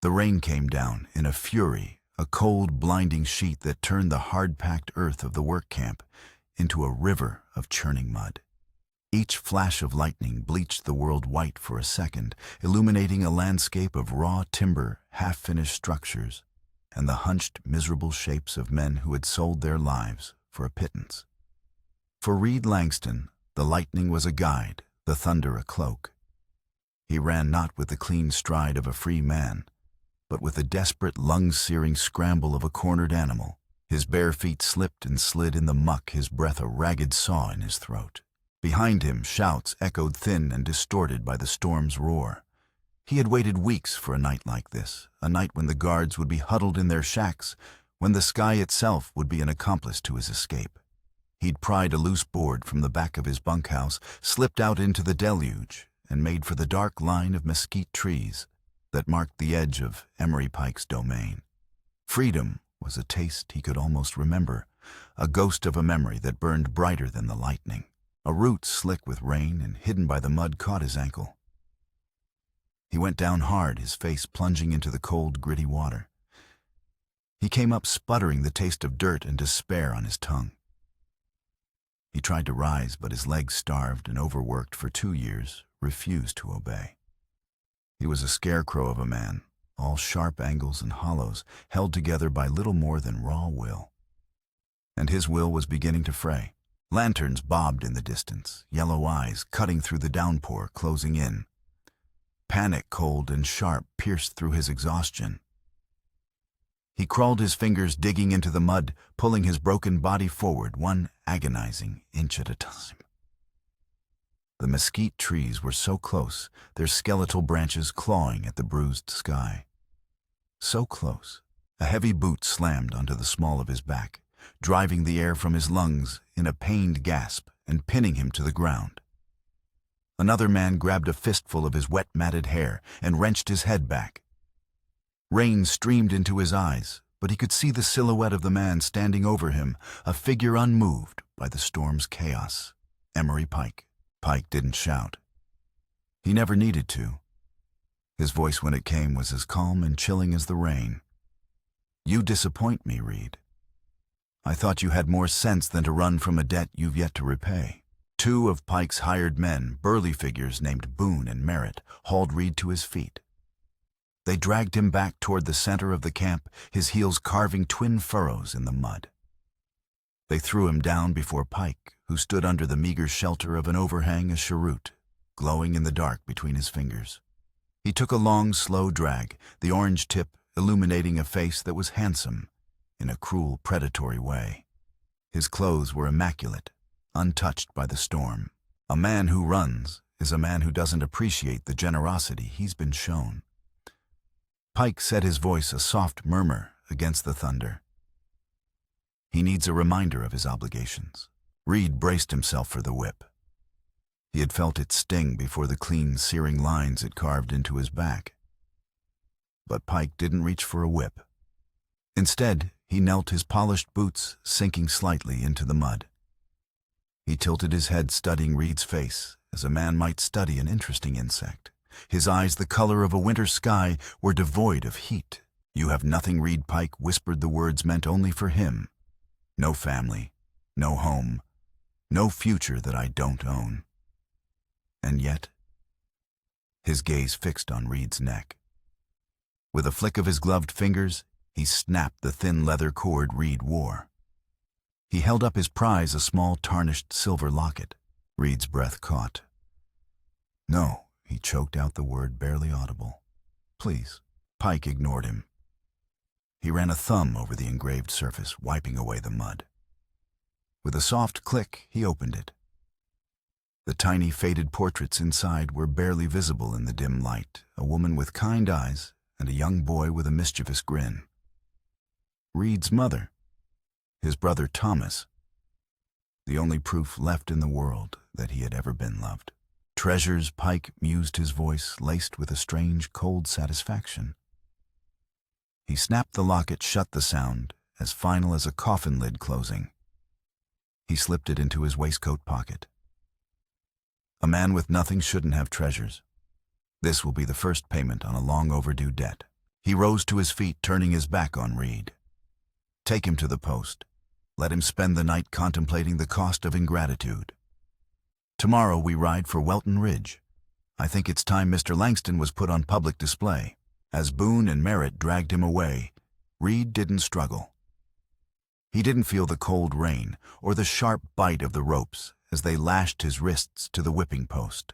The rain came down in a fury, a cold, blinding sheet that turned the hard-packed earth of the work camp into a river of churning mud. Each flash of lightning bleached the world white for a second, illuminating a landscape of raw timber, half-finished structures, and the hunched, miserable shapes of men who had sold their lives for a pittance. For Reed Langston, the lightning was a guide, the thunder a cloak. He ran not with the clean stride of a free man, but with the desperate, lung-searing scramble of a cornered animal. His bare feet slipped and slid in the muck, his breath a ragged saw in his throat. Behind him, shouts echoed thin and distorted by the storm's roar. He had waited weeks for a night like this, a night when the guards would be huddled in their shacks, when the sky itself would be an accomplice to his escape. He'd pried a loose board from the back of his bunkhouse, slipped out into the deluge, and made for the dark line of mesquite trees that marked the edge of Emery Pike's domain. Freedom was a taste he could almost remember, a ghost of a memory that burned brighter than the lightning. A root slick with rain and hidden by the mud caught his ankle. He went down hard, his face plunging into the cold, gritty water. He came up sputtering, the taste of dirt and despair on his tongue. He tried to rise, but his legs, starved and overworked for 2 years, refused to obey. He was a scarecrow of a man, all sharp angles and hollows, held together by little more than raw will. And his will was beginning to fray. Lanterns bobbed in the distance, yellow eyes cutting through the downpour, closing in. Panic, cold and sharp, pierced through his exhaustion. He crawled, his fingers digging into the mud, pulling his broken body forward, one agonizing inch at a time. The mesquite trees were so close, their skeletal branches clawing at the bruised sky. So close, a heavy boot slammed onto the small of his back, driving the air from his lungs in a pained gasp and pinning him to the ground. Another man grabbed a fistful of his wet, matted hair and wrenched his head back. Rain streamed into his eyes, but he could see the silhouette of the man standing over him, a figure unmoved by the storm's chaos. Emery Pike. Pike didn't shout. He never needed to. His voice, when it came, was as calm and chilling as the rain. "You disappoint me, Reed. I thought you had more sense than to run from a debt you've yet to repay." 2 of Pike's hired men, burly figures named Boone and Merritt, hauled Reed to his feet. They dragged him back toward the center of the camp, his heels carving twin furrows in the mud. They threw him down before Pike, who stood under the meager shelter of an overhang, a cheroot, glowing in the dark between his fingers. He took a long, slow drag, the orange tip illuminating a face that was handsome in a cruel, predatory way. His clothes were immaculate, untouched by the storm. A man who runs is a man who doesn't appreciate the generosity he's been shown. Pike set his voice a soft murmur against the thunder. He needs a reminder of his obligations. Reed braced himself for the whip. He had felt it sting before the clean, searing lines it carved into his back. But Pike didn't reach for a whip. Instead, he knelt, his polished boots sinking slightly into the mud. He tilted his head, studying Reed's face, as a man might study an interesting insect. His eyes, the color of a winter sky, were devoid of heat. "You have nothing," Reed Pike whispered the words meant only for him. "No family, no home, no future that I don't own." And yet, his gaze fixed on Reed's neck. With a flick of his gloved fingers, he snapped the thin leather cord Reed wore. He held up his prize, a small tarnished silver locket. Reed's breath caught. "No," he choked out the word, barely audible. "Please." Pike ignored him. He ran a thumb over the engraved surface, wiping away the mud. With a soft click, he opened it. The tiny, faded portraits inside were barely visible in the dim light, a woman with kind eyes and a young boy with a mischievous grin. Reed's mother, his brother Thomas, the only proof left in the world that he had ever been loved. "Treasures," Pike mused, his voice laced with a strange, cold satisfaction. He snapped the locket shut, the sound as final as a coffin lid closing. He slipped it into his waistcoat pocket. A man with nothing shouldn't have treasures. This will be the first payment on a long overdue debt. He rose to his feet, turning his back on Reed. Take him to the post. Let him spend the night contemplating the cost of ingratitude. Tomorrow we ride for Welton Ridge. I think it's time Mr. Langston was put on public display. As Boone and Merritt dragged him away, Reed didn't struggle. He didn't feel the cold rain or the sharp bite of the ropes as they lashed his wrists to the whipping post.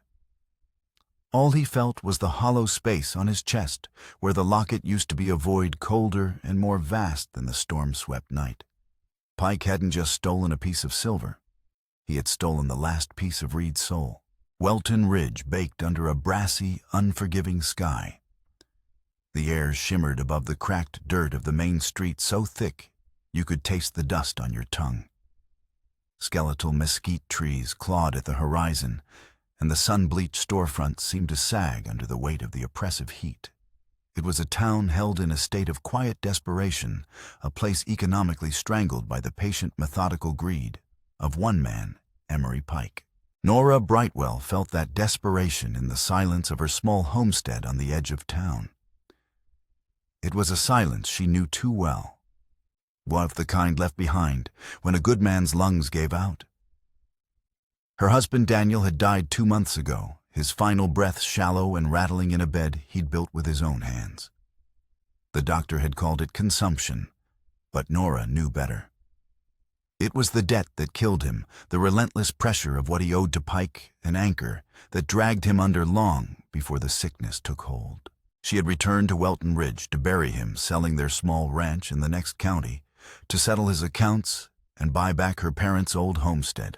All he felt was the hollow space on his chest, where the locket used to be a void colder and more vast than the storm-swept night. Pike hadn't just stolen a piece of silver. He had stolen the last piece of Reed's soul. Welton Ridge baked under a brassy, unforgiving sky. The air shimmered above the cracked dirt of the main street so thick you could taste the dust on your tongue. Skeletal mesquite trees clawed at the horizon, and the sun-bleached storefronts seemed to sag under the weight of the oppressive heat. It was a town held in a state of quiet desperation, a place economically strangled by the patient, methodical greed of one man, Emery Pike. Nora Brightwell felt that desperation in the silence of her small homestead on the edge of town. It was a silence she knew too well, one of the kind left behind when a good man's lungs gave out. Her husband Daniel had died 2 months ago, his final breath shallow and rattling in a bed he'd built with his own hands. The doctor had called it consumption, but Nora knew better. It was the debt that killed him, the relentless pressure of what he owed to Pike and Anchor that dragged him under long before the sickness took hold. She had returned to Welton Ridge to bury him, selling their small ranch in the next county, to settle his accounts and buy back her parents' old homestead.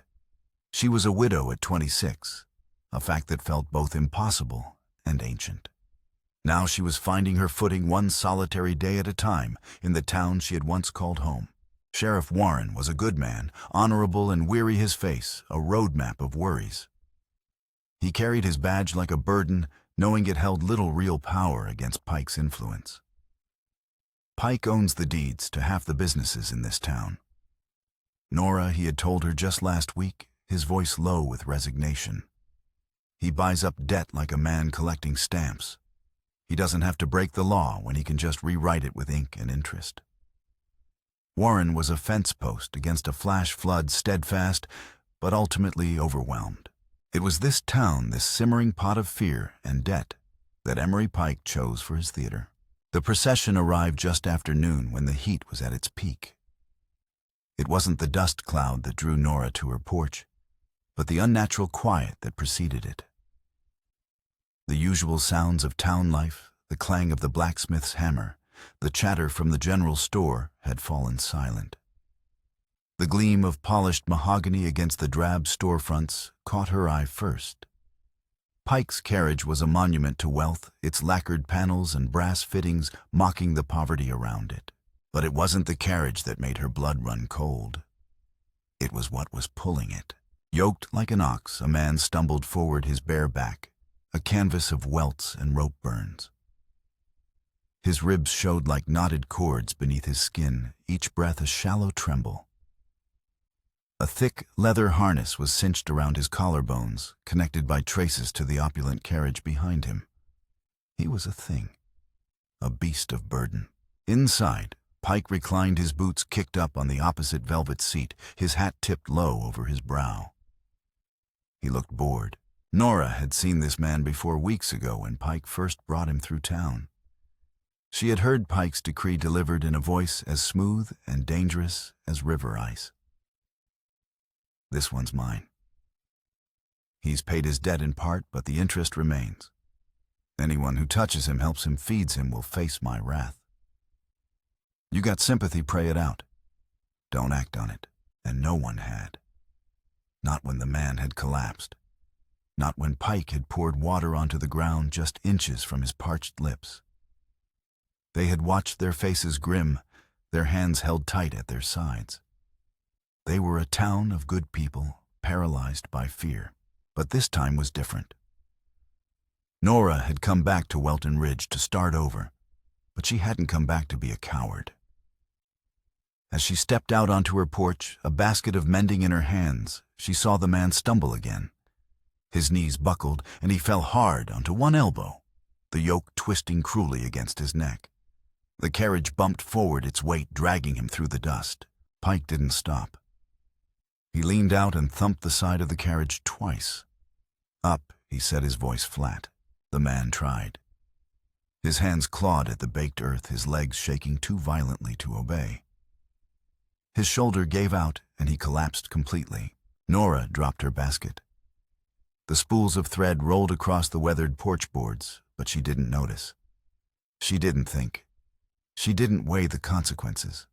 She was a widow at 26, a fact that felt both impossible and ancient. Now she was finding her footing one solitary day at a time in the town she had once called home. Sheriff Warren was a good man, honorable and weary his face, a roadmap of worries. He carried his badge like a burden, knowing it held little real power against Pike's influence. Pike owns the deeds to half the businesses in this town. Nora, he had told her just last week, his voice low with resignation. He buys up debt like a man collecting stamps. He doesn't have to break the law when he can just rewrite it with ink and interest. Warren was a fence post against a flash flood, steadfast, but ultimately overwhelmed. It was this town, this simmering pot of fear and debt, that Emery Pike chose for his theater. The procession arrived just after noon when the heat was at its peak. It wasn't the dust cloud that drew Nora to her porch, but the unnatural quiet that preceded it. The usual sounds of town life, the clang of the blacksmith's hammer, the chatter from the general store had fallen silent. The gleam of polished mahogany against the drab storefronts caught her eye first. Pike's carriage was a monument to wealth, its lacquered panels and brass fittings mocking the poverty around it. But it wasn't the carriage that made her blood run cold. It was what was pulling it. Yoked like an ox, a man stumbled forward, his bare back, a canvas of welts and rope burns. His ribs showed like knotted cords beneath his skin, each breath a shallow tremble. A thick leather harness was cinched around his collarbones, connected by traces to the opulent carriage behind him. He was a thing, a beast of burden. Inside, Pike reclined, his boots kicked up on the opposite velvet seat, his hat tipped low over his brow. He looked bored. Nora had seen this man before weeks ago when Pike first brought him through town. She had heard Pike's decree delivered in a voice as smooth and dangerous as river ice. This one's mine. He's paid his debt in part, but the interest remains. Anyone who touches him, helps him, feeds him will face my wrath. You got sympathy, pray it out. Don't act on it. And no one had. Not when the man had collapsed. Not when Pike had poured water onto the ground just inches from his parched lips. They had watched their faces grim, their hands held tight at their sides. They were a town of good people, paralyzed by fear. But this time was different. Nora had come back to Welton Ridge to start over, but she hadn't come back to be a coward. As she stepped out onto her porch, a basket of mending in her hands, she saw the man stumble again. His knees buckled, and he fell hard onto one elbow, the yoke twisting cruelly against his neck. The carriage bumped forward, its weight dragging him through the dust. Pike didn't stop. He leaned out and thumped the side of the carriage twice. "Up," he said, his voice flat. The man tried. His hands clawed at the baked earth, his legs shaking too violently to obey. His shoulder gave out, and he collapsed completely. Nora dropped her basket. The spools of thread rolled across the weathered porch boards, but she didn't notice. She didn't think. She didn't weigh the consequences.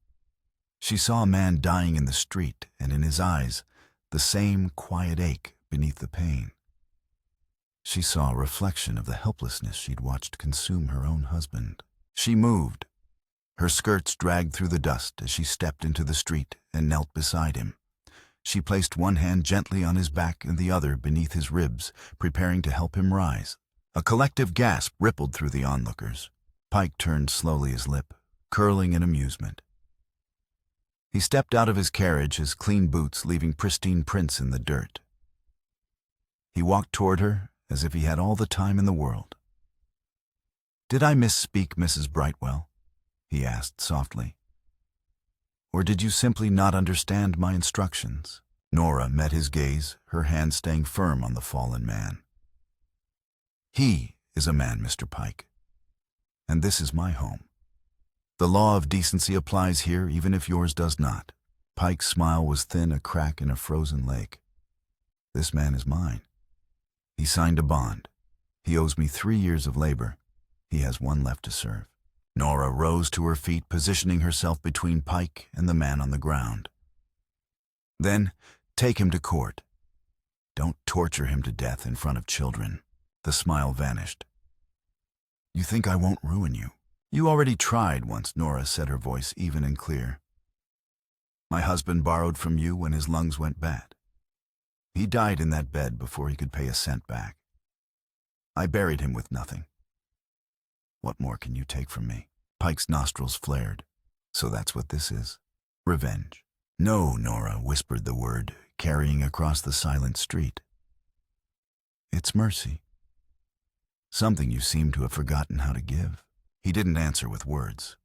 She saw a man dying in the street, and in his eyes, the same quiet ache beneath the pain. She saw a reflection of the helplessness she'd watched consume her own husband. She moved. Her skirts dragged through the dust as she stepped into the street and knelt beside him. She placed one hand gently on his back and the other beneath his ribs, preparing to help him rise. A collective gasp rippled through the onlookers. Pike turned slowly, his lip curling in amusement. He stepped out of his carriage, his clean boots leaving pristine prints in the dirt. He walked toward her as if he had all the time in the world. "Did I misspeak, Mrs. Brightwell?" he asked softly. "Or did you simply not understand my instructions?" Nora met his gaze, her hand staying firm on the fallen man. "He is a man, Mr. Pike, and this is my home. The law of decency applies here, even if yours does not." Pike's smile was thin, a crack in a frozen lake. "This man is mine. He signed a bond. He owes me 3 years of labor. He has 1 left to serve." Nora rose to her feet, positioning herself between Pike and the man on the ground. "Then, take him to court. Don't torture him to death in front of children." The smile vanished. "You think I won't ruin you?" "You already tried once," Nora said, her voice even and clear. "My husband borrowed from you when his lungs went bad. He died in that bed before he could pay a cent back. I buried him with nothing. What more can you take from me?" Pike's nostrils flared. "So that's what this is? Revenge?" "No," Nora whispered the word, carrying across the silent street. "It's mercy. Something you seem to have forgotten how to give." He didn't answer with words.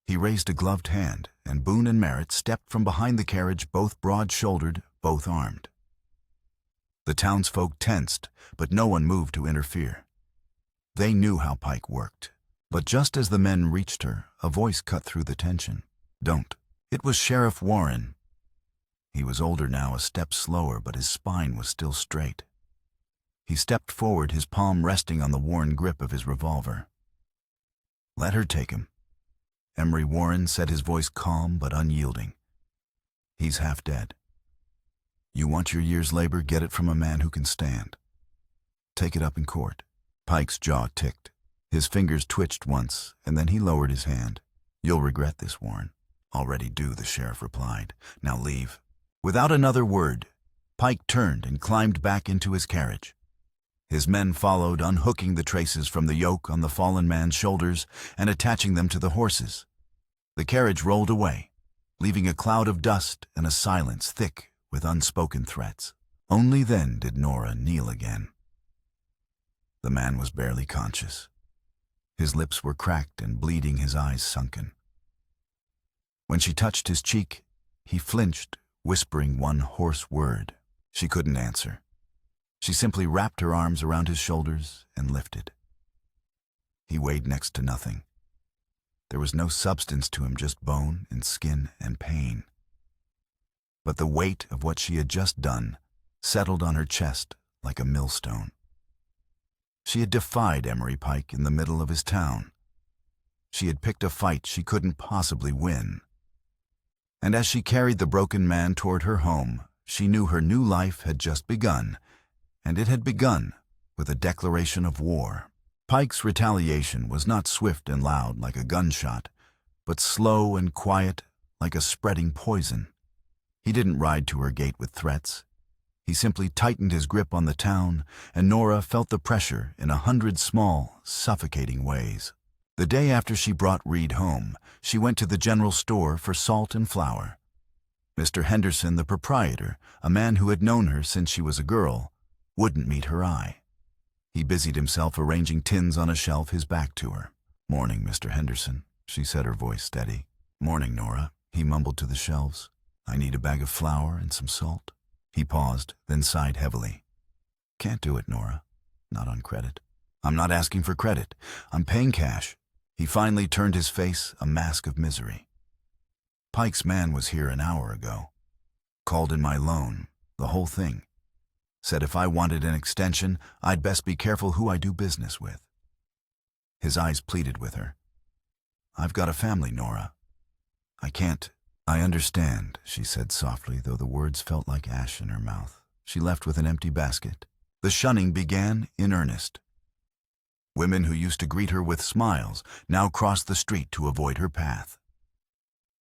He raised a gloved hand, and Boone and Merritt stepped from behind the carriage, both broad-shouldered, both armed. The townsfolk tensed, but no one moved to interfere. They knew how Pike worked. But just as the men reached her, a voice cut through the tension. "Don't." It was Sheriff Warren. He was older now, a step slower, but his spine was still straight. He stepped forward, his palm resting on the worn grip of his revolver. "Let her take him." Emery Warren said, his voice calm but unyielding. "He's half dead. You want your year's labor, get it from a man who can stand. Take it up in court." Pike's jaw ticked. His fingers twitched once, and then he lowered his hand. "You'll regret this, Warren." "Already do," the sheriff replied. "Now leave." Without another word, Pike turned and climbed back into his carriage. His men followed, unhooking the traces from the yoke on the fallen man's shoulders and attaching them to the horses. The carriage rolled away, leaving a cloud of dust and a silence thick with unspoken threats. Only then did Nora kneel again. The man was barely conscious. His lips were cracked and bleeding, his eyes sunken. When she touched his cheek, he flinched, whispering one hoarse word. She couldn't answer. She simply wrapped her arms around his shoulders and lifted. He weighed next to nothing. There was no substance to him, just bone and skin and pain. But the weight of what she had just done settled on her chest like a millstone. She had defied Emery Pike in the middle of his town. She had picked a fight she couldn't possibly win. And as she carried the broken man toward her home, she knew her new life had just begun, and it had begun with a declaration of war. Pike's retaliation was not swift and loud like a gunshot, but slow and quiet like a spreading poison. He didn't ride to her gate with threats. He simply tightened his grip on the town, and Nora felt the pressure in 100 small, suffocating ways. The day after she brought Reed home, she went to the general store for salt and flour. Mr. Henderson, the proprietor, a man who had known her since she was a girl, wouldn't meet her eye. He busied himself arranging tins on a shelf, his back to her. "Morning, Mr. Henderson," she said, her voice steady. "Morning, Nora," he mumbled to the shelves. "I need a bag of flour and some salt." He paused, then sighed heavily. "Can't do it, Nora. Not on credit." "I'm not asking for credit. I'm paying cash." He finally turned his face a mask of misery. "Pike's man was here an hour ago. Called in my loan, the whole thing. Said if I wanted an extension, I'd best be careful who I do business with." His eyes pleaded with her. "I've got a family, Nora. I can't." "I understand," she said softly, though the words felt like ash in her mouth. She left with an empty basket. The shunning began in earnest. Women who used to greet her with smiles now crossed the street to avoid her path.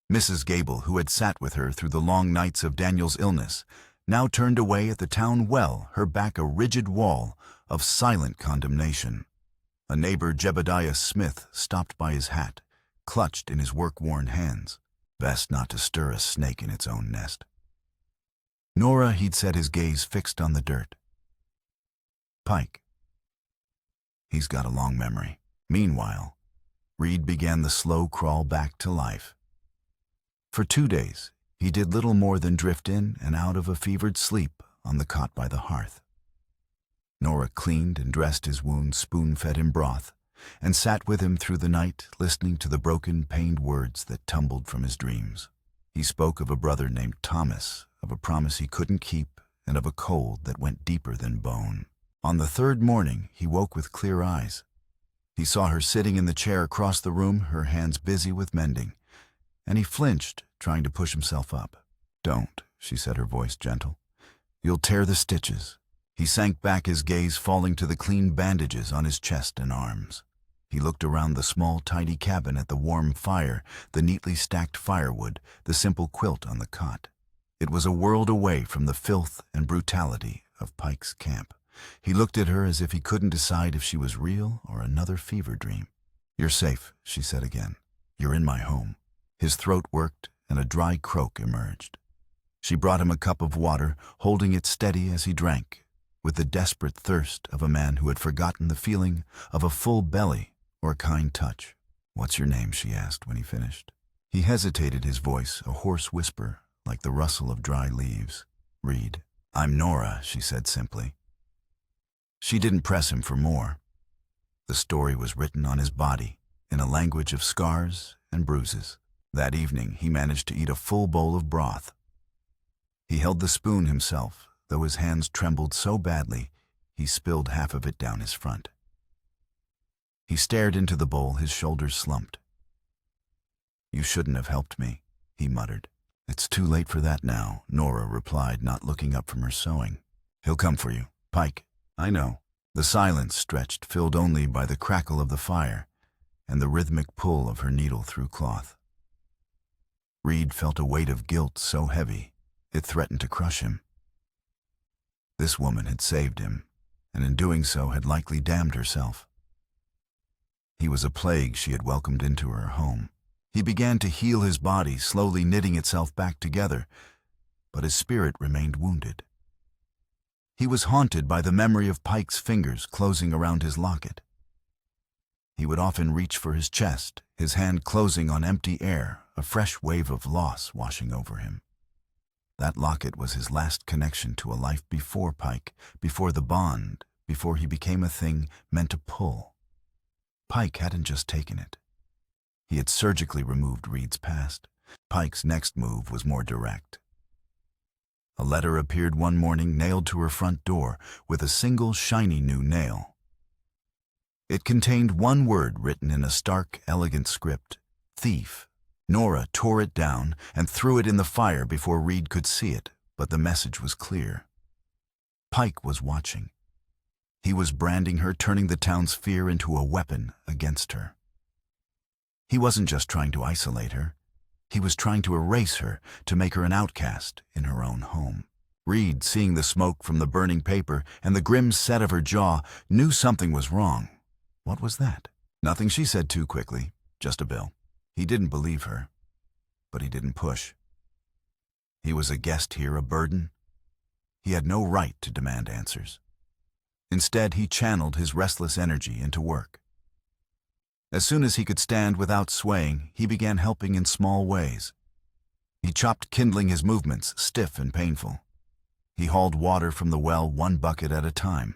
Mrs. Gable, who had sat with her through the long nights of Daniel's illness, now turned away at the town well, her back a rigid wall of silent condemnation. A neighbor, Jebediah Smith, stopped by his hat, clutched in his work-worn hands. Best not to stir a snake in its own nest. Nora, he'd said, his gaze fixed on the dirt. Pike. He's got a long memory. Meanwhile, Reed began the slow crawl back to life. For 2 days, he did little more than drift in and out of a fevered sleep on the cot by the hearth. Nora cleaned and dressed his wounds, spoon-fed him broth, and sat with him through the night, listening to the broken, pained words that tumbled from his dreams. He spoke of a brother named Thomas, of a promise he couldn't keep, and of a cold that went deeper than bone. On the 3rd morning, he woke with clear eyes. He saw her sitting in the chair across the room, her hands busy with mending, and he flinched, trying to push himself up. "Don't," she said, her voice gentle. "You'll tear the stitches." He sank back, his gaze falling to the clean bandages on his chest and arms. He looked around the small, tidy cabin at the warm fire, the neatly stacked firewood, the simple quilt on the cot. It was a world away from the filth and brutality of Pike's camp. He looked at her as if he couldn't decide if she was real or another fever dream. "You're safe," she said again. "You're in my home." His throat worked, and a dry croak emerged. She brought him a cup of water, holding it steady as he drank, with the desperate thirst of a man who had forgotten the feeling of a full belly or a kind touch. "What's your name?" she asked when he finished. He hesitated, his voice a hoarse whisper, like the rustle of dry leaves. "Reed." "I'm Nora," she said simply. She didn't press him for more. The story was written on his body, in a language of scars and bruises. That evening, he managed to eat a full bowl of broth. He held the spoon himself, though his hands trembled so badly, he spilled half of it down his front. He stared into the bowl, his shoulders slumped. "You shouldn't have helped me," he muttered. "It's too late for that now," Nora replied, not looking up from her sewing. "He'll come for you, Pike." "I know." The silence stretched, filled only by the crackle of the fire and the rhythmic pull of her needle through cloth. Reed felt a weight of guilt so heavy, it threatened to crush him. This woman had saved him, and in doing so had likely damned herself. He was a plague she had welcomed into her home. He began to heal his body, slowly knitting itself back together, but his spirit remained wounded. He was haunted by the memory of Pike's fingers closing around his locket. He would often reach for his chest, his hand closing on empty air, a fresh wave of loss washing over him. That locket was his last connection to a life before Pike, before the bond, before he became a thing meant to pull. Pike hadn't just taken it. He had surgically removed Reed's past. Pike's next move was more direct. A letter appeared one morning, nailed to her front door with a single shiny new nail. It contained one word written in a stark, elegant script: thief. Nora tore it down and threw it in the fire before Reed could see it, but the message was clear. Pike was watching. He was branding her, turning the town's fear into a weapon against her. He wasn't just trying to isolate her. He was trying to erase her, to make her an outcast in her own home. Reed, seeing the smoke from the burning paper and the grim set of her jaw, knew something was wrong. What was that? Nothing, she said too quickly. Just a bill. He didn't believe her, but he didn't push. He was a guest here, a burden. He had no right to demand answers. Instead, he channeled his restless energy into work. As soon as he could stand without swaying, he began helping in small ways. He chopped kindling, his movements stiff and painful. He hauled water from the well, one bucket at a time.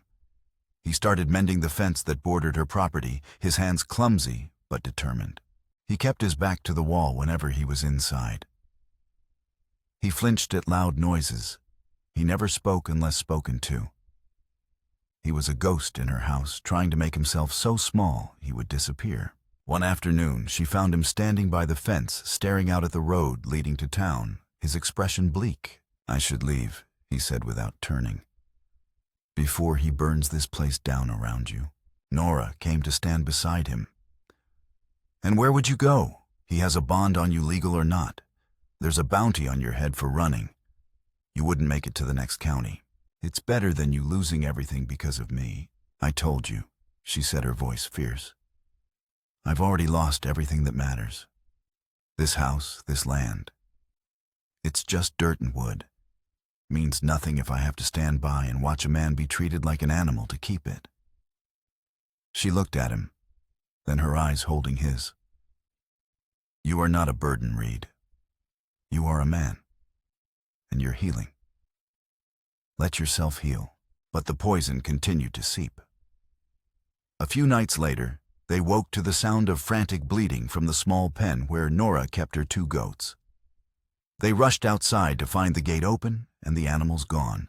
He started mending the fence that bordered her property, his hands clumsy but determined. He kept his back to the wall whenever he was inside. He flinched at loud noises. He never spoke unless spoken to. He was a ghost in her house, trying to make himself so small he would disappear. One afternoon, she found him standing by the fence, staring out at the road leading to town, his expression bleak. "I should leave," he said without turning, "before he burns this place down around you." Nora came to stand beside him. "And where would you go? He has a bond on you, legal or not. There's a bounty on your head for running. You wouldn't make it to the next county. It's better than you losing everything because of me." "I told you," she said, her voice fierce. "I've already lost everything that matters. This house, this land. It's just dirt and wood. Means nothing if I have to stand by and watch a man be treated like an animal to keep it." She looked at him, then her eyes holding his. "You are not a burden, Reed. You are a man, and you're healing. Let yourself heal." But the poison continued to seep. A few nights later, they woke to the sound of frantic bleating from the small pen where Nora kept her 2 goats. They rushed outside to find the gate open and the animals gone.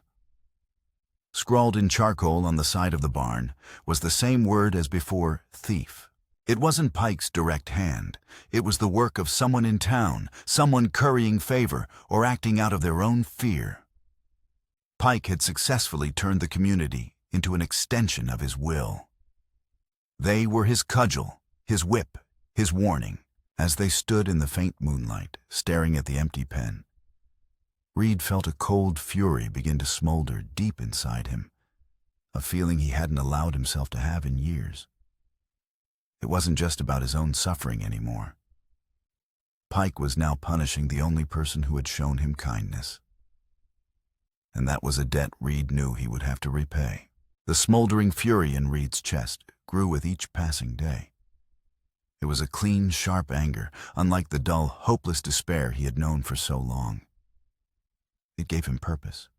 Scrawled in charcoal on the side of the barn was the same word as before, thief. It wasn't Pike's direct hand. It was the work of someone in town, someone currying favor or acting out of their own fear. Pike had successfully turned the community into an extension of his will. They were his cudgel, his whip, his warning. As they stood in the faint moonlight, staring at the empty pen, Reed felt a cold fury begin to smolder deep inside him, a feeling he hadn't allowed himself to have in years. It wasn't just about his own suffering anymore. Pike was now punishing the only person who had shown him kindness. And that was a debt Reed knew he would have to repay. The smoldering fury in Reed's chest grew with each passing day. It was a clean, sharp anger, unlike the dull, hopeless despair he had known for so long. It gave him purpose.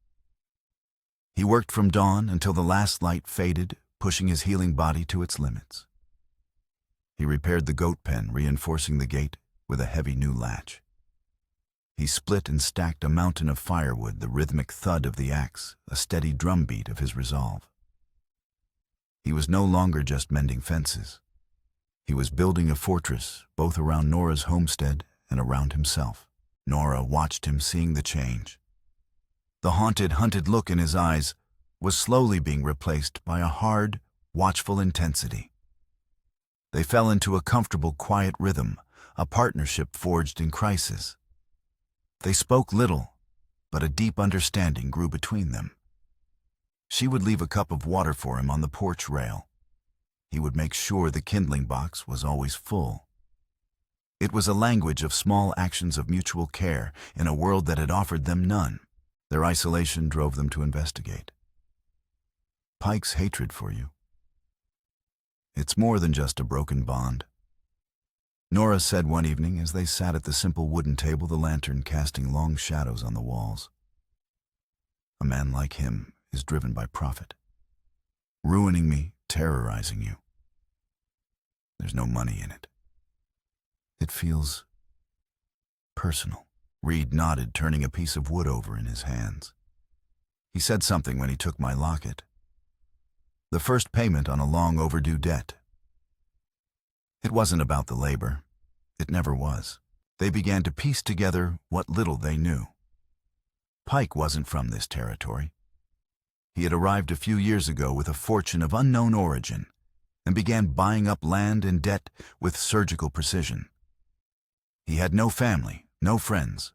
He worked from dawn until the last light faded, pushing his healing body to its limits. He repaired the goat pen, reinforcing the gate with a heavy new latch. He split and stacked a mountain of firewood, the rhythmic thud of the axe, a steady drumbeat of his resolve. He was no longer just mending fences. He was building a fortress, both around Nora's homestead and around himself. Nora watched him, seeing the change. The haunted, hunted look in his eyes was slowly being replaced by a hard, watchful intensity. They fell into a comfortable, quiet rhythm, a partnership forged in crisis. They spoke little, but a deep understanding grew between them. She would leave a cup of water for him on the porch rail. He would make sure the kindling box was always full. It was a language of small actions of mutual care in a world that had offered them none. Their isolation drove them to investigate. Pike's hatred for you. It's more than just a broken bond. Nora said one evening as they sat at the simple wooden table, the lantern casting long shadows on the walls. A man like him is driven by profit. Ruining me, terrorizing you. There's no money in it. It feels personal. Reed nodded, turning a piece of wood over in his hands. He said something when he took my locket. The first payment on a long overdue debt. It wasn't about the labor. It never was. They began to piece together what little they knew. Pike wasn't from this territory. He had arrived a few years ago with a fortune of unknown origin and began buying up land and debt with surgical precision. He had no family, no friends,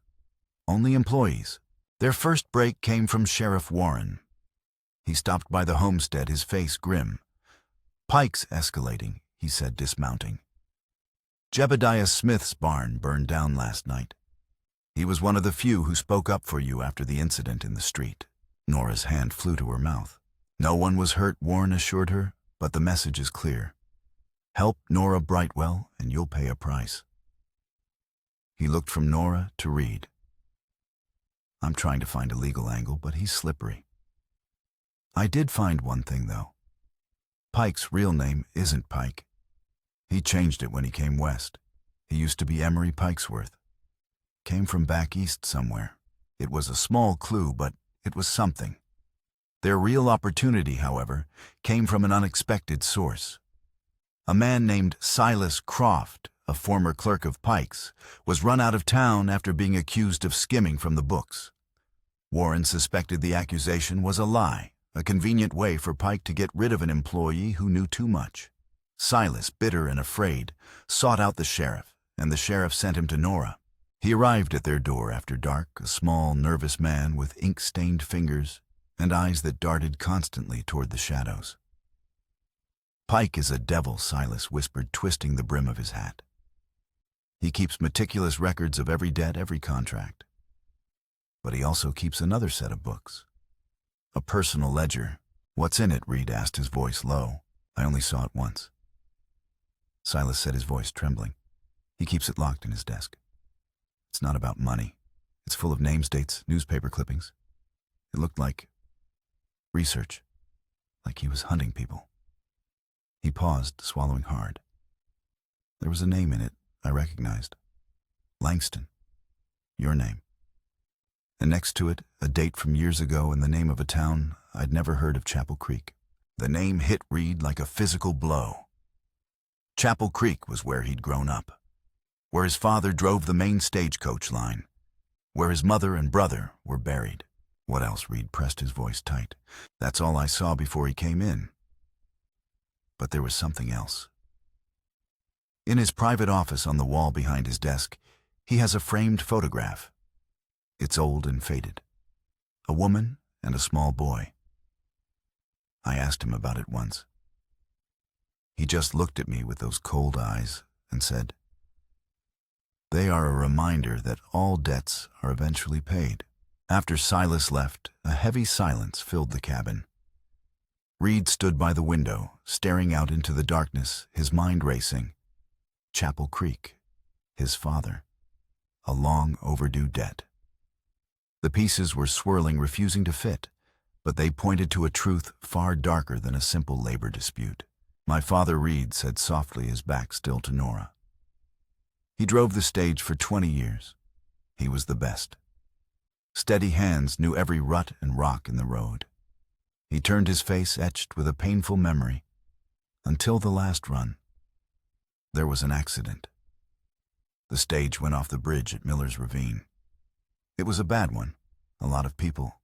only employees. Their first break came from Sheriff Warren. He stopped by the homestead, his face grim. "Pike's escalating," he said, dismounting. "Jebediah Smith's barn burned down last night. He was one of the few who spoke up for you after the incident in the street." Nora's hand flew to her mouth. "No one was hurt," Warren assured her, "but the message is clear. Help Nora Brightwell and you'll pay a price. He looked from Nora to Reed. I'm trying to find a legal angle, but he's slippery. I did find one thing, though. Pike's real name isn't Pike. He changed it when he came west. He used to be Emery Pikesworth. Came from back east somewhere. It was a small clue, but it was something. Their real opportunity, however, came from an unexpected source. A man named Silas Croft, a former clerk of Pike's, was run out of town after being accused of skimming from the books. Warren suspected the accusation was a lie, a convenient way for Pike to get rid of an employee who knew too much. Silas, bitter and afraid, sought out the sheriff, and the sheriff sent him to Nora. He arrived at their door after dark, a small, nervous man with ink-stained fingers and eyes that darted constantly toward the shadows. Pike is a devil, Silas whispered, twisting the brim of his hat. He keeps meticulous records of every debt, every contract. But he also keeps another set of books. A personal ledger. What's in it? Reed asked, his voice low. I only saw it once. Silas said, his voice trembling. He keeps it locked in his desk. It's not about money. It's full of names, dates, newspaper clippings. It looked like research, like he was hunting people. He paused, swallowing hard. There was a name in it I recognized. Langston. Your name. And next to it, a date from years ago and the name of a town I'd never heard of, Chapel Creek. The name hit Reed like a physical blow. Chapel Creek was where he'd grown up, where his father drove the main stagecoach line, where his mother and brother were buried. What else? Reed pressed his voice tight. That's all I saw before he came in. But there was something else. In his private office on the wall behind his desk, he has a framed photograph. It's old and faded. A woman and a small boy. I asked him about it once. He just looked at me with those cold eyes and said, "They are a reminder that all debts are eventually paid." After Silas left, a heavy silence filled the cabin. Reed stood by the window, staring out into the darkness, his mind racing. Chapel Creek, his father, a long overdue debt. The pieces were swirling, refusing to fit, but they pointed to a truth far darker than a simple labor dispute. My father, Reed said softly, his back still to Nora. He drove the stage for 20 years. He was the best. Steady hands knew every rut and rock in the road. He turned his face etched with a painful memory. Until the last run, there was an accident. The stage went off the bridge at Miller's Ravine. It was a bad one. A lot of people.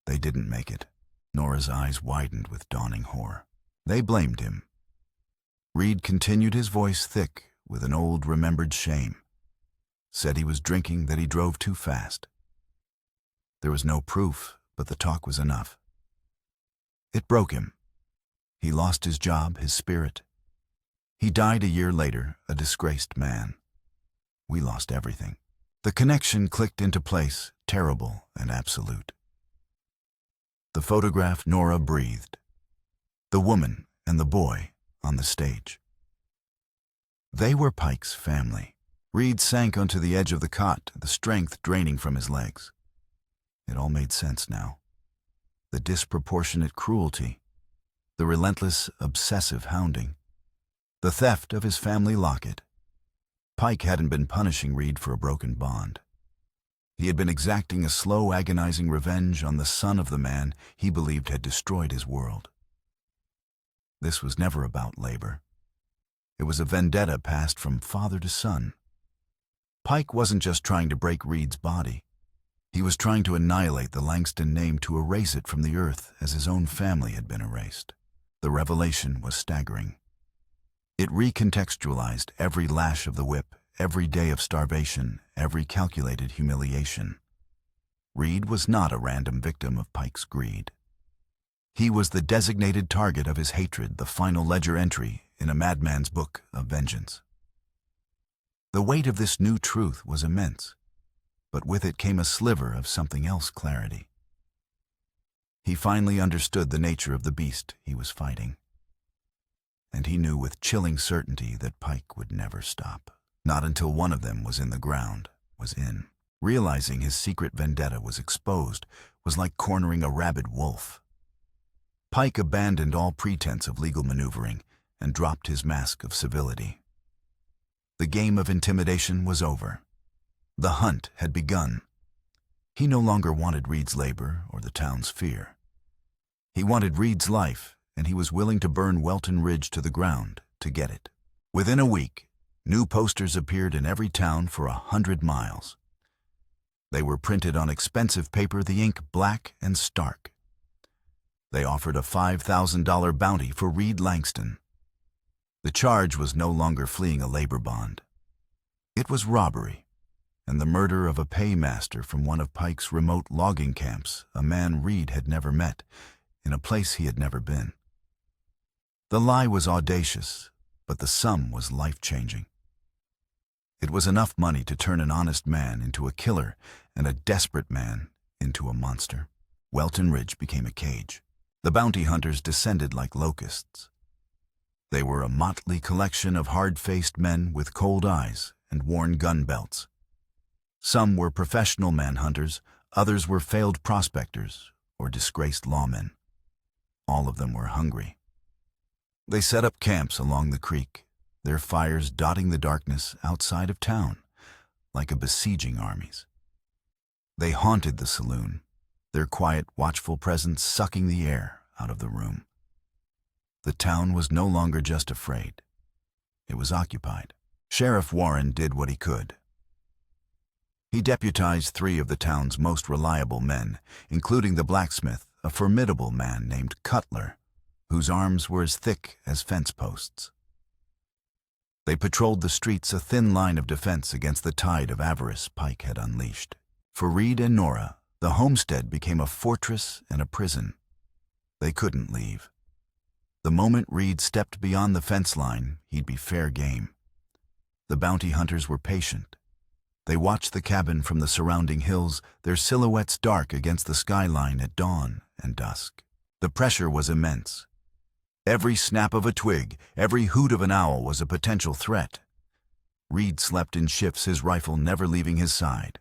They didn't make it. Nora's eyes widened with dawning horror. They blamed him. Reed continued, his voice thick with an old remembered shame. Said he was drinking, that he drove too fast. There was no proof, but the talk was enough. It broke him. He lost his job, his spirit. He died a year later, a disgraced man. We lost everything. The connection clicked into place, terrible and absolute. The photograph, Nora breathed. The woman and the boy on the stage. They were Pike's family. Reed sank onto the edge of the cot, the strength draining from his legs. It all made sense now. The disproportionate cruelty, the relentless, obsessive hounding, the theft of his family locket. Pike hadn't been punishing Reed for a broken bond. He had been exacting a slow, agonizing revenge on the son of the man he believed had destroyed his world. This was never about labor. It was a vendetta passed from father to son. Pike wasn't just trying to break Reed's body. He was trying to annihilate the Langston name, to erase it from the earth as his own family had been erased. The revelation was staggering. It recontextualized every lash of the whip, every day of starvation, every calculated humiliation. Reed was not a random victim of Pike's greed. He was the designated target of his hatred, the final ledger entry in a madman's book of vengeance. The weight of this new truth was immense, but with it came a sliver of something else, clarity. He finally understood the nature of the beast he was fighting. and he knew with chilling certainty that Pike would never stop. Not until one of them was in the ground, was in. Realizing his secret vendetta was exposed was like cornering a rabid wolf. Pike abandoned all pretense of legal maneuvering and dropped his mask of civility. The game of intimidation was over. The hunt had begun. He no longer wanted Reed's labor or the town's fear. He wanted Reed's life, and he was willing to burn Welton Ridge to the ground to get it. Within a week, new posters appeared in every town for 100 miles. They were printed on expensive paper, the ink black and stark. They offered a $5,000 bounty for Reed Langston. The charge was no longer fleeing a labor bond. It was robbery, and the murder of a paymaster from one of Pike's remote logging camps, a man Reed had never met, in a place he had never been. The lie was audacious, but the sum was life-changing. It was enough money to turn an honest man into a killer and a desperate man into a monster. Welton Ridge became a cage. The bounty hunters descended like locusts. They were a motley collection of hard-faced men with cold eyes and worn gun belts. Some were professional manhunters, others were failed prospectors or disgraced lawmen. All of them were hungry. They set up camps along the creek, their fires dotting the darkness outside of town, like a besieging armies. They haunted the saloon, their quiet, watchful presence sucking the air out of the room. The town was no longer just afraid. It was occupied. Sheriff Warren did what he could. He deputized 3 of the town's most reliable men, including the blacksmith, a formidable man named Cutler, whose arms were as thick as fence posts. They patrolled the streets, a thin line of defense against the tide of avarice Pike had unleashed. For Reed and Nora, the homestead became a fortress and a prison. They couldn't leave. The moment Reed stepped beyond the fence line, he'd be fair game. The bounty hunters were patient. They watched the cabin from the surrounding hills, their silhouettes dark against the skyline at dawn and dusk. The pressure was immense. Every snap of a twig, every hoot of an owl was a potential threat. Reed slept in shifts, his rifle never leaving his side.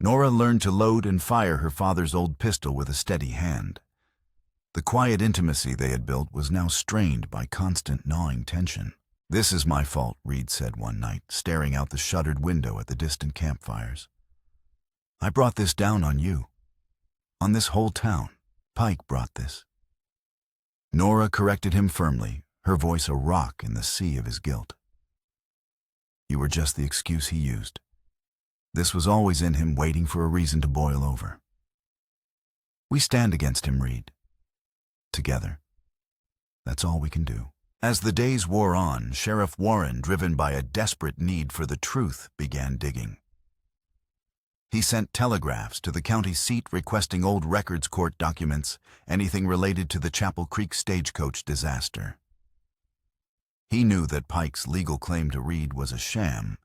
Nora learned to load and fire her father's old pistol with a steady hand. The quiet intimacy they had built was now strained by constant gnawing tension. "This is my fault," Reed said one night, staring out the shuttered window at the distant campfires. "I brought this down on you. On this whole town. Pike brought this." Nora corrected him firmly, her voice a rock in the sea of his guilt. "You were just the excuse he used. This was always in him, waiting for a reason to boil over. We stand against him, Reed. Together. That's all we can do." As the days wore on, Sheriff Warren, driven by a desperate need for the truth, began digging. He sent telegraphs to the county seat requesting old records, court documents, anything related to the Chapel Creek stagecoach disaster. He knew that Pike's legal claim to Reed was a sham,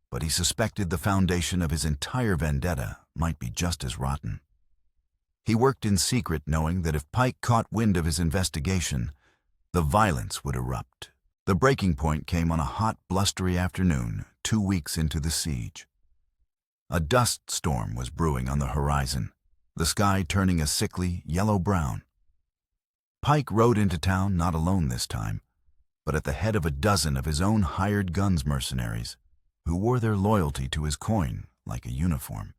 but he suspected the foundation of his entire vendetta might be just as rotten. He worked in secret, knowing that if Pike caught wind of his investigation, the violence would erupt. The breaking point came on a hot, blustery afternoon, 2 weeks into the siege. A dust storm was brewing on the horizon, the sky turning a sickly yellow-brown. Pike rode into town not alone this time, but at the head of a dozen of his own hired guns mercenaries, who wore their loyalty to his coin like a uniform.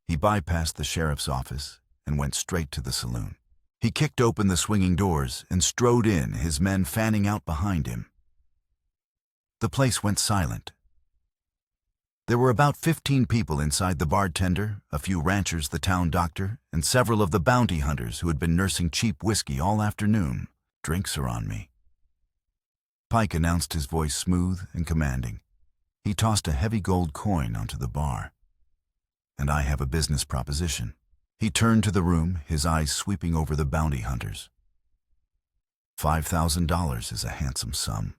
He bypassed the sheriff's office and went straight to the saloon. He kicked open the swinging doors and strode in, his men fanning out behind him. The place went silent. There were about 15 people inside: the bartender, a few ranchers, the town doctor, and several of the bounty hunters who had been nursing cheap whiskey all afternoon. "Drinks are on me," Pike announced, his voice smooth and commanding. He tossed a heavy gold coin onto the bar. "And I have a business proposition." He turned to the room, his eyes sweeping over the bounty hunters. $5,000 is a handsome sum,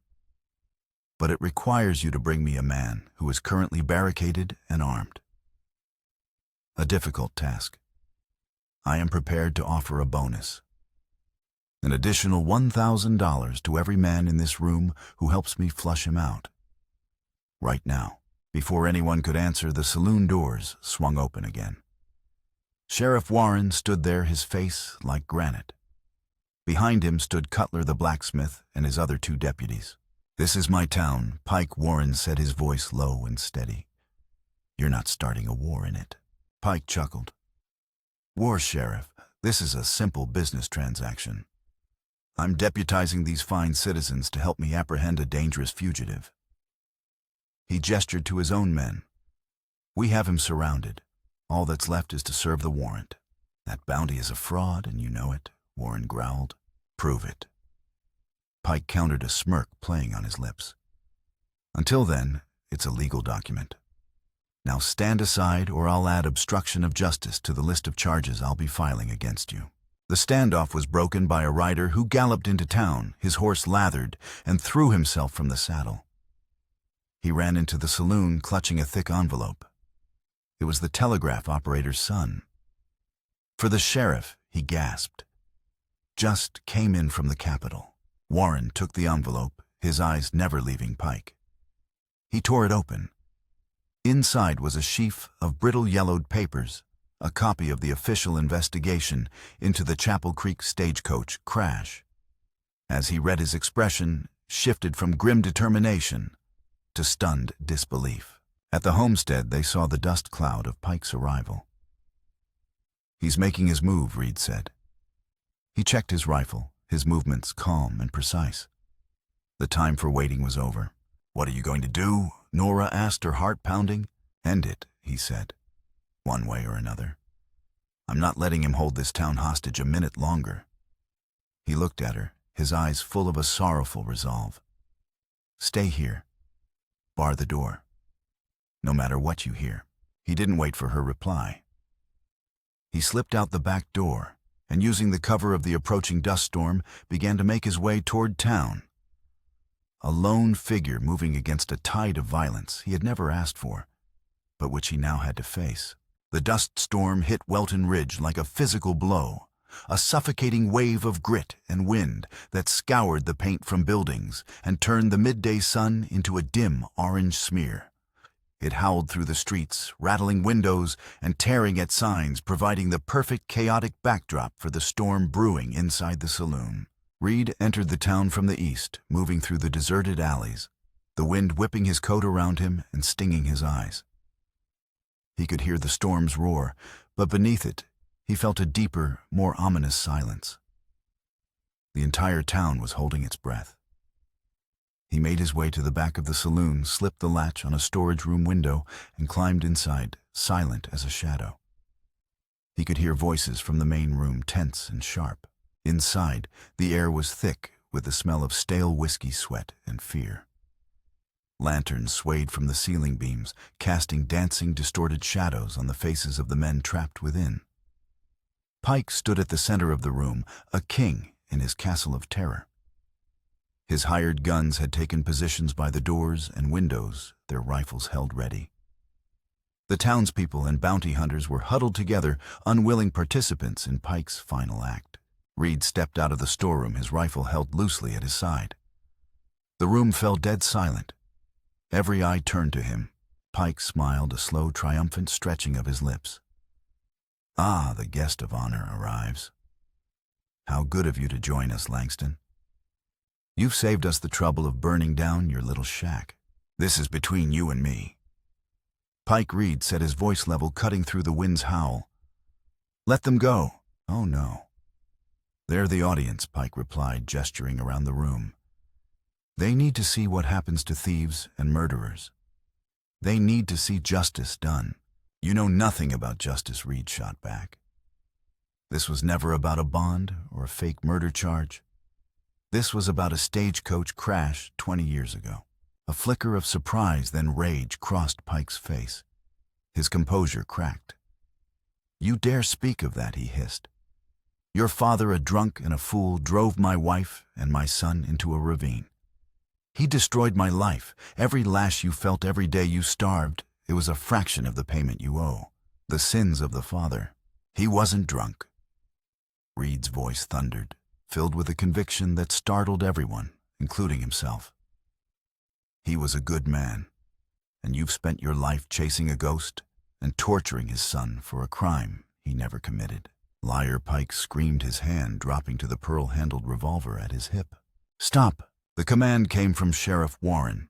but it requires you to bring me a man who is currently barricaded and armed. A difficult task. I am prepared to offer a bonus. An additional $1,000 to every man in this room who helps me flush him out. Right now. Before anyone could answer, the saloon doors swung open again. Sheriff Warren stood there, his face like granite. Behind him stood Cutler the blacksmith and his other 2 deputies. "This is my town," Pike Warren said, his voice low and steady. "You're not starting a war in it." Pike chuckled. "War, Sheriff. This is a simple business transaction. I'm deputizing these fine citizens to help me apprehend a dangerous fugitive." He gestured to his own men. "We have him surrounded. All that's left is to serve the warrant." "That bounty is a fraud, and you know it," Warren growled. "Prove it." Pike countered, a smirk playing on his lips. "Until then, it's a legal document. Now stand aside, or I'll add obstruction of justice to the list of charges I'll be filing against you." The standoff was broken by a rider who galloped into town, his horse lathered, and threw himself from the saddle. He ran into the saloon, clutching a thick envelope. It was the telegraph operator's son. "For the sheriff," he gasped. "Just came in from the capital." Warren took the envelope, his eyes never leaving Pike. He tore it open. Inside was a sheaf of brittle yellowed papers, a copy of the official investigation into the Chapel Creek stagecoach crash. As he read, his expression shifted from grim determination to stunned disbelief. At the homestead, they saw the dust cloud of Pike's arrival. "He's making his move," Reed said. He checked his rifle, his movements calm and precise. The time for waiting was over. "What are you going to do?" Nora asked, her heart pounding. "End it," he said, "one way or another. I'm not letting him hold this town hostage a minute longer." He looked at her, his eyes full of a sorrowful resolve. "Stay here. Bar the door. No matter what you hear." He didn't wait for her reply. He slipped out the back door and, using the cover of the approaching dust storm, began to make his way toward town. A lone figure moving against a tide of violence he had never asked for, but which he now had to face. The dust storm hit Welton Ridge like a physical blow, a suffocating wave of grit and wind that scoured the paint from buildings and turned the midday sun into a dim orange smear. It howled through the streets, rattling windows and tearing at signs, providing the perfect chaotic backdrop for the storm brewing inside the saloon. Reed entered the town from the east, moving through the deserted alleys, the wind whipping his coat around him and stinging his eyes. He could hear the storm's roar, but beneath it, he felt a deeper, more ominous silence. The entire town was holding its breath. He made his way to the back of the saloon, slipped the latch on a storage room window, and climbed inside, silent as a shadow. He could hear voices from the main room, tense and sharp. Inside, the air was thick with the smell of stale whiskey, sweat, and fear. Lanterns swayed from the ceiling beams, casting dancing, distorted shadows on the faces of the men trapped within. Pike stood at the center of the room, a king in his castle of terror. His hired guns had taken positions by the doors and windows, their rifles held ready. The townspeople and bounty hunters were huddled together, unwilling participants in Pike's final act. Reed stepped out of the storeroom, his rifle held loosely at his side. The room fell dead silent. Every eye turned to him. Pike smiled, a slow, triumphant stretching of his lips. "Ah, the guest of honor arrives. How good of you to join us, Langston. You've saved us the trouble of burning down your little shack. This is between you and me." Pike Reed said, his voice level, cutting through the wind's howl. "Let them go." "Oh, no. They're the audience," Pike replied, gesturing around the room. "They need to see what happens to thieves and murderers. They need to see justice done." "You know nothing about justice," Reed shot back. "This was never about a bond or a fake murder charge. This was about a stagecoach crash 20 years ago." A flicker of surprise, then rage, crossed Pike's face. His composure cracked. "You dare speak of that," he hissed. "Your father, a drunk and a fool, drove my wife and my son into a ravine. He destroyed my life. Every lash you felt, every day you starved, it was a fraction of the payment you owe. The sins of the father. He wasn't drunk." Reed's voice thundered. filled with a conviction that startled everyone, including himself. He was a good man, and you've spent your life chasing a ghost and torturing his son for a crime he never committed. Liar Pike screamed, his hand dropping to the pearl-handled revolver at his hip. "Stop!" The command came from Sheriff Warren,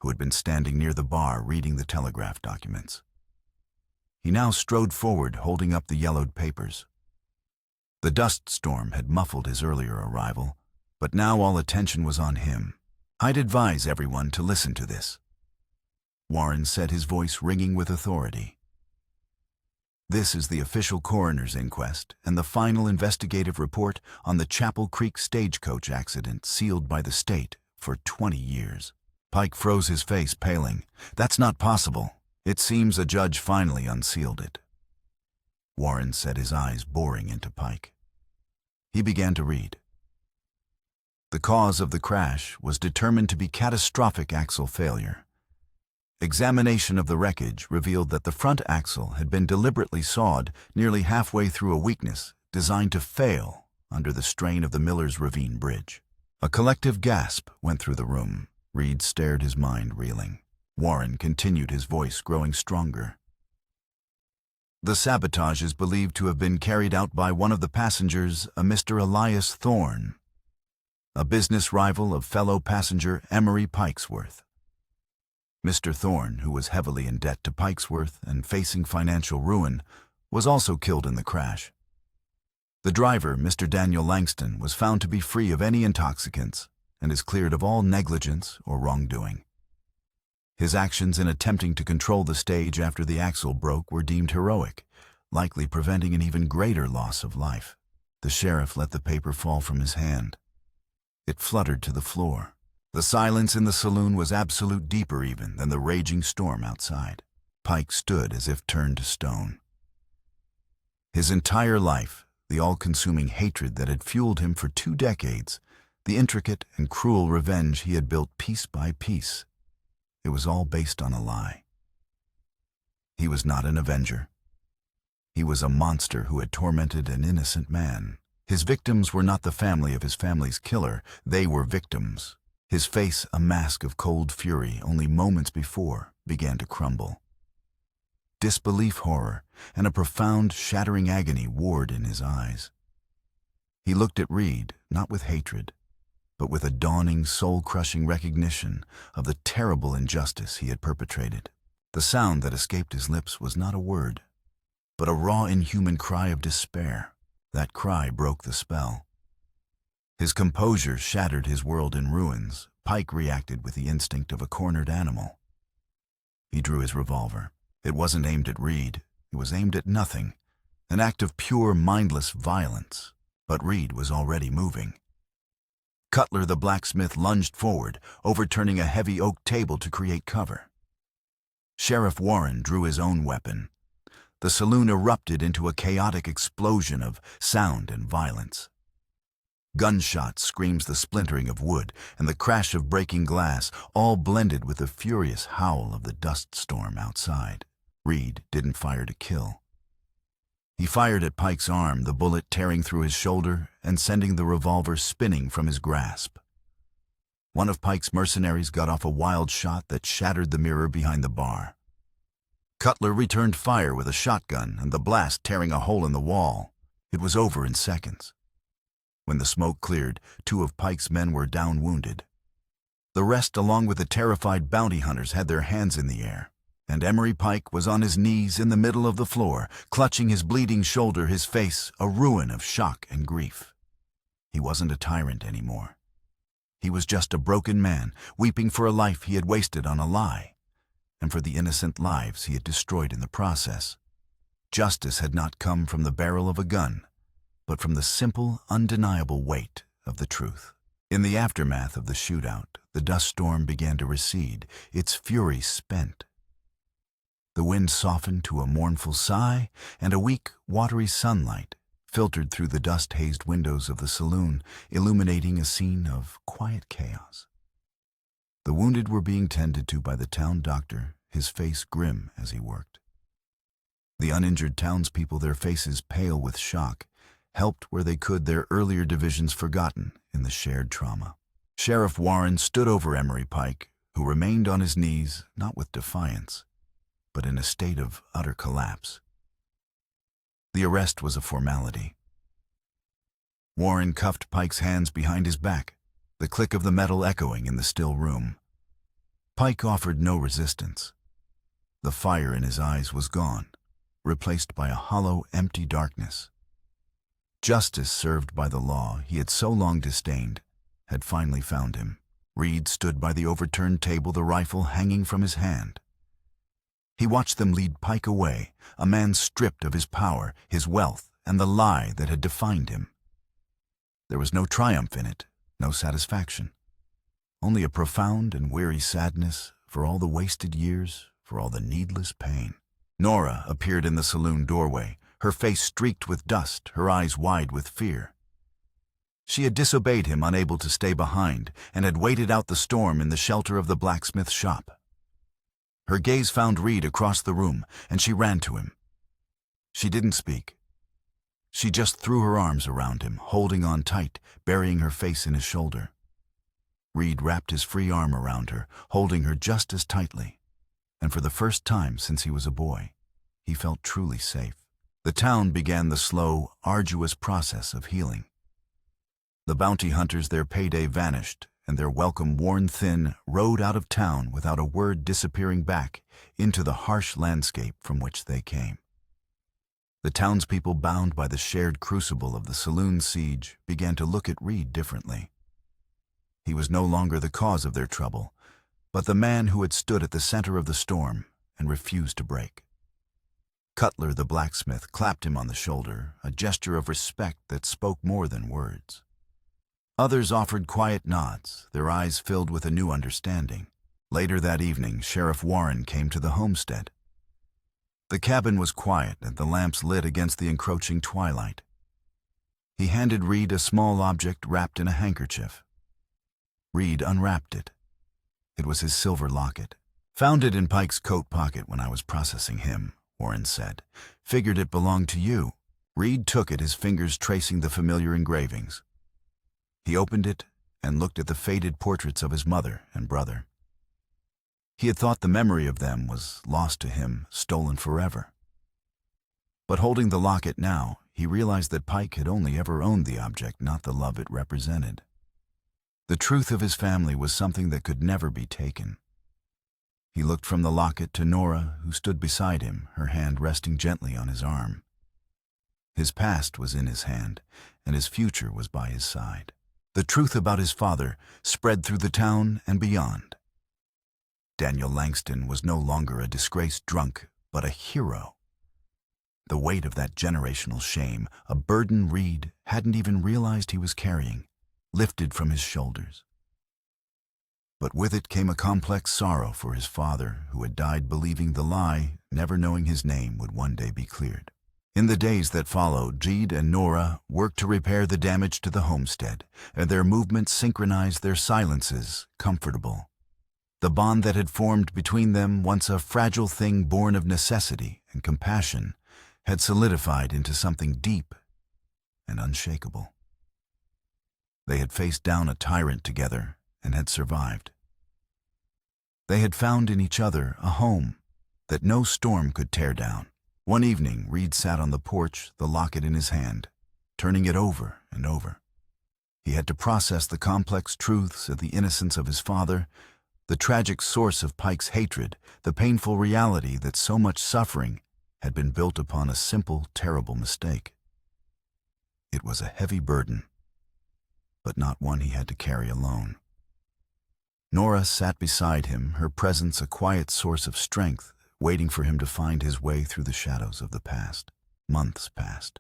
who had been standing near the bar reading the telegraph documents. He now strode forward, holding up the yellowed papers. The dust storm had muffled his earlier arrival, but now all attention was on him. "I'd advise everyone to listen to this," Warren said, his voice ringing with authority. "This is the official coroner's inquest and the final investigative report on the Chapel Creek stagecoach accident sealed by the state for 20 years. Pike froze, his face paling. "That's not possible. It seems a judge finally unsealed it," Warren said, his eyes boring into Pike. He began to read. The cause of the crash was determined to be catastrophic axle failure. Examination of the wreckage revealed that the front axle had been deliberately sawed nearly halfway through a weakness designed to fail under the strain of the Miller's Ravine Bridge. A collective gasp went through the room. Reed stared, his mind reeling. Warren continued, his voice growing stronger. The sabotage is believed to have been carried out by one of the passengers, a Mr. Elias Thorne, a business rival of fellow passenger Emery Pikesworth. Mr. Thorne, who was heavily in debt to Pikesworth and facing financial ruin, was also killed in the crash. The driver, Mr. Daniel Langston, was found to be free of any intoxicants and is cleared of all negligence or wrongdoing. His actions in attempting to control the stage after the axle broke were deemed heroic, likely preventing an even greater loss of life. The sheriff let the paper fall from his hand. It fluttered to the floor. The silence in the saloon was absolute, deeper even than the raging storm outside. Pike stood as if turned to stone. His entire life, the all-consuming hatred that had fueled him for 2 decades, the intricate and cruel revenge he had built piece by piece, it was all based on a lie. He was not an avenger. He was a monster who had tormented an innocent man. His victims were not the family of his family's killer. They were victims. His face, a mask of cold fury only moments before, began to crumble. Disbelief, horror, and a profound, shattering agony warred in his eyes. He looked at Reed, not with hatred, but with a dawning, soul-crushing recognition of the terrible injustice he had perpetrated. The sound that escaped his lips was not a word, but a raw, inhuman cry of despair. That cry broke the spell. His composure shattered his world in ruins. Pike reacted with the instinct of a cornered animal. He drew his revolver. It wasn't aimed at Reed. It was aimed at nothing, an act of pure, mindless violence. But Reed was already moving. Cutler the blacksmith lunged forward, overturning a heavy oak table to create cover. Sheriff Warren drew his own weapon. The saloon erupted into a chaotic explosion of sound and violence. Gunshots, screams, the splintering of wood, and the crash of breaking glass all blended with the furious howl of the dust storm outside. Reed didn't fire to kill. He fired at Pike's arm, the bullet tearing through his shoulder and sending the revolver spinning from his grasp. One of Pike's mercenaries got off a wild shot that shattered the mirror behind the bar. Cutler returned fire with a shotgun, and the blast tearing a hole in the wall. It was over in seconds. When the smoke cleared, 2 of Pike's men were down wounded. The rest, along with the terrified bounty hunters, had their hands in the air, and Emery Pike was on his knees in the middle of the floor, clutching his bleeding shoulder, his face a ruin of shock and grief. He wasn't a tyrant anymore. He was just a broken man, weeping for a life he had wasted on a lie, and for the innocent lives he had destroyed in the process. Justice had not come from the barrel of a gun, but from the simple, undeniable weight of the truth. In the aftermath of the shootout, the dust storm began to recede, its fury spent. The wind softened to a mournful sigh, and a weak, watery sunlight filtered through the dust-hazed windows of the saloon, illuminating a scene of quiet chaos. The wounded were being tended to by the town doctor, his face grim as he worked. The uninjured townspeople, their faces pale with shock, helped where they could their earlier divisions forgotten in the shared trauma. Sheriff Warren stood over Emery Pike, who remained on his knees, not with defiance, but in a state of utter collapse. The arrest was a formality. Warren cuffed Pike's hands behind his back, the click of the metal echoing in the still room. Pike offered no resistance. The fire in his eyes was gone, replaced by a hollow, empty darkness. Justice served by the law he had so long disdained had finally found him. Reed stood by the overturned table, the rifle hanging from his hand. He watched them lead Pike away, a man stripped of his power, his wealth, and the lie that had defined him. There was no triumph in it, no satisfaction. Only a profound and weary sadness for all the wasted years, for all the needless pain. Nora appeared in the saloon doorway, her face streaked with dust, her eyes wide with fear. She had disobeyed him, unable to stay behind, and had waited out the storm in the shelter of the blacksmith shop. Her gaze found Reed across the room, and she ran to him. She didn't speak. She just threw her arms around him, holding on tight, burying her face in his shoulder. Reed wrapped his free arm around her, holding her just as tightly. And for the first time since he was a boy, he felt truly safe. The town began the slow, arduous process of healing. The bounty hunters, their payday vanished, and their welcome worn thin, rode out of town without a word, disappearing back into the harsh landscape from which they came. The townspeople, bound by the shared crucible of the saloon siege, began to look at Reed differently. He was no longer the cause of their trouble, but the man who had stood at the center of the storm and refused to break. Cutler, the blacksmith, clapped him on the shoulder, a gesture of respect that spoke more than words. Others offered quiet nods, their eyes filled with a new understanding. Later that evening, Sheriff Warren came to the homestead. The cabin was quiet and the lamps lit against the encroaching twilight. He handed Reed a small object wrapped in a handkerchief. Reed unwrapped it. It was his silver locket. "Found it in Pike's coat pocket when I was processing him," Warren said. "Figured it belonged to you." Reed took it, his fingers tracing the familiar engravings. He opened it and looked at the faded portraits of his mother and brother. He had thought the memory of them was lost to him, stolen forever. But holding the locket now, he realized that Pike had only ever owned the object, not the love it represented. The truth of his family was something that could never be taken. He looked from the locket to Nora, who stood beside him, her hand resting gently on his arm. His past was in his hand, and his future was by his side. The truth about his father spread through the town and beyond. Daniel Langston was no longer a disgraced drunk, but a hero. The weight of that generational shame, a burden Reed hadn't even realized he was carrying, lifted from his shoulders. But with it came a complex sorrow for his father, who had died believing the lie, never knowing his name would one day be cleared. In the days that followed, Reed and Nora worked to repair the damage to the homestead, and their movements synchronized, their silences comfortable. The bond that had formed between them, once a fragile thing born of necessity and compassion, had solidified into something deep and unshakable. They had faced down a tyrant together and had survived. They had found in each other a home that no storm could tear down. One evening, Reed sat on the porch, the locket in his hand, turning it over and over. He had to process the complex truths of the innocence of his father, the tragic source of Pike's hatred, the painful reality that so much suffering had been built upon a simple, terrible mistake. It was a heavy burden, but not one he had to carry alone. Nora sat beside him, her presence a quiet source of strength, waiting for him to find his way through the shadows of the past. Months passed.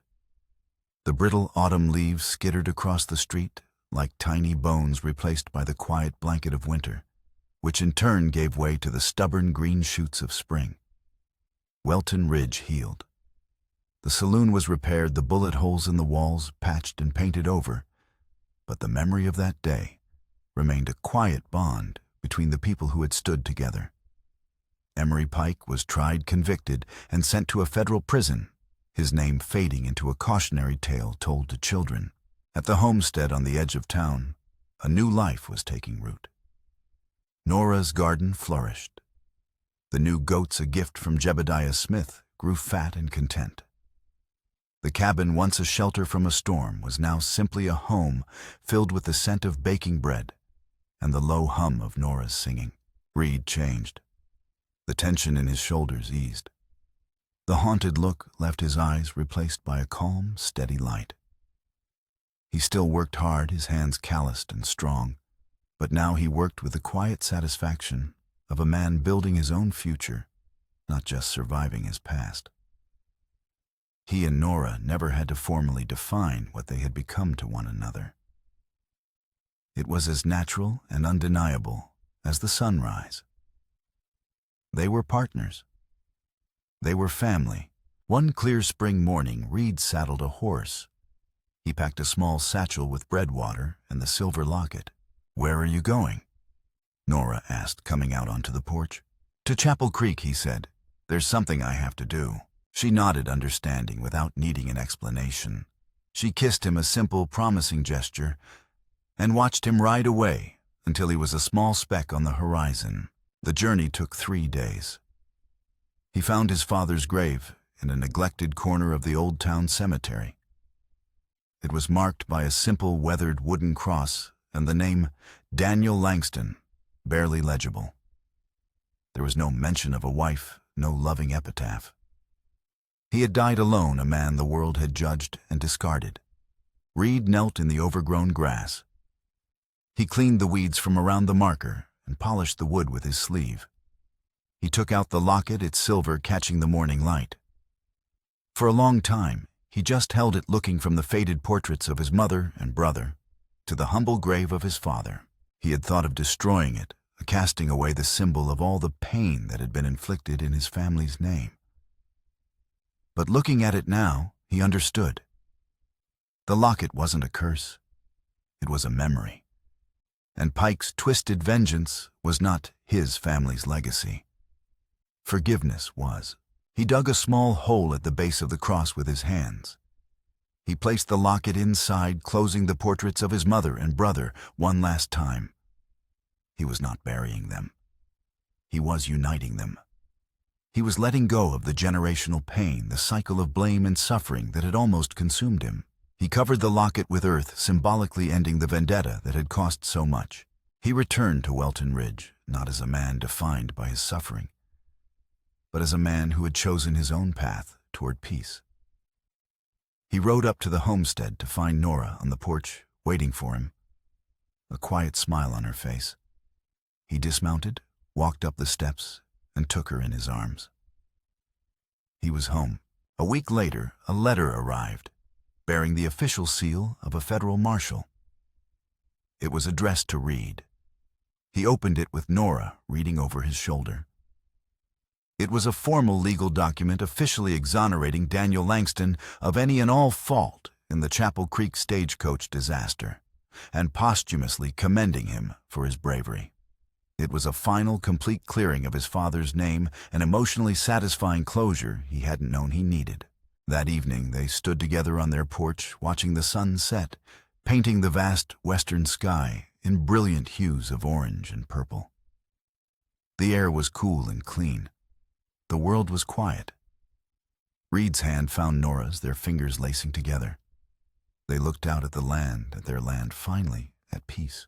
The brittle autumn leaves skittered across the street, like tiny bones replaced by the quiet blanket of winter, which in turn gave way to the stubborn green shoots of spring. Welton Ridge healed. The saloon was repaired, the bullet holes in the walls patched and painted over, but the memory of that day remained a quiet bond between the people who had stood together. Emery Pike was tried, convicted, and sent to a federal prison, his name fading into a cautionary tale told to children. At the homestead on the edge of town, a new life was taking root. Nora's garden flourished. The new goats, a gift from Jebediah Smith, grew fat and content. The cabin, once a shelter from a storm, was now simply a home filled with the scent of baking bread and the low hum of Nora's singing. Reed changed. The tension in his shoulders eased. The haunted look left his eyes replaced by a calm, steady light. He still worked hard, his hands calloused and strong, but now he worked with the quiet satisfaction of a man building his own future, not just surviving his past. He and Nora never had to formally define what they had become to one another. It was as natural and undeniable as the sunrise. They were partners. They were family. One clear spring morning, Reed saddled a horse. He packed a small satchel with bread water and the silver locket. "Where are you going?" Nora asked, coming out onto the porch. "To Chapel Creek," he said. "There's something I have to do." She nodded, understanding without needing an explanation. She kissed him, a simple, promising gesture, and watched him ride away until he was a small speck on the horizon. The journey took 3 days. He found his father's grave in a neglected corner of the old town cemetery. It was marked by a simple, weathered wooden cross and the name Daniel Langston, barely legible. There was no mention of a wife, no loving epitaph. He had died alone, a man the world had judged and discarded. Reed knelt in the overgrown grass. He cleaned the weeds from around the marker and polished the wood with his sleeve. He took out the locket, its silver catching the morning light. For a long time, he just held it, looking from the faded portraits of his mother and brother to the humble grave of his father. He had thought of destroying it, casting away the symbol of all the pain that had been inflicted in his family's name. But looking at it now, he understood. The locket wasn't a curse. It was a memory. And Pike's twisted vengeance was not his family's legacy. Forgiveness was. He dug a small hole at the base of the cross with his hands. He placed the locket inside, closing the portraits of his mother and brother one last time. He was not burying them. He was uniting them. He was letting go of the generational pain, the cycle of blame and suffering that had almost consumed him. He covered the locket with earth, symbolically ending the vendetta that had cost so much. He returned to Welton Ridge, not as a man defined by his suffering, but as a man who had chosen his own path toward peace. He rode up to the homestead to find Nora on the porch, waiting for him, a quiet smile on her face. He dismounted, walked up the steps, and took her in his arms. He was home. A week later, a letter arrived, bearing the official seal of a federal marshal. It was addressed to Reed. He opened it with Nora reading over his shoulder. It was a formal legal document officially exonerating Daniel Langston of any and all fault in the Chapel Creek stagecoach disaster, and posthumously commending him for his bravery. It was a final, complete clearing of his father's name, an emotionally satisfying closure he hadn't known he needed. That evening, they stood together on their porch, watching the sun set, painting the vast western sky in brilliant hues of orange and purple. The air was cool and clean. The world was quiet. Reed's hand found Nora's, their fingers lacing together. They looked out at the land, at their land finally at peace.